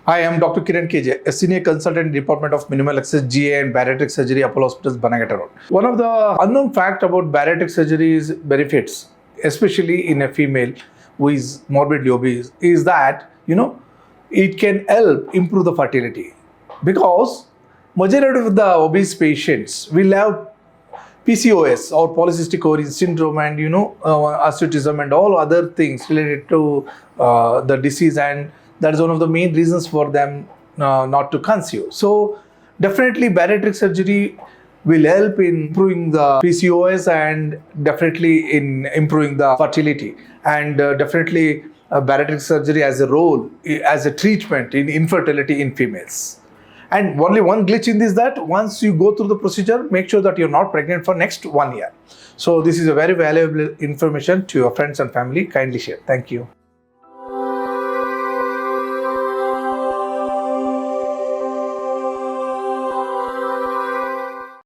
Hi, I am Dr. Kiran KJ, a senior consultant in Department of Minimal Access GA and Bariatric Surgery, Apollo Hospitals, Banagata Road. One of the unknown fact about bariatric surgery's benefits, especially in a female who is morbidly obese, is that it can help improve the fertility because majority of the obese patients will have PCOS or polycystic ovarian syndrome and asceticism and all other things related to the disease, and that is one of the main reasons for them not to conceive. So definitely bariatric surgery will help in improving the PCOS and definitely in improving the fertility, and definitely bariatric surgery has a role as a treatment in infertility in females. And only one glitch in this is that once you go through the procedure, make sure that you're not pregnant for next 1 year. So this is a very valuable information to your friends and family. Kindly share. Thank you.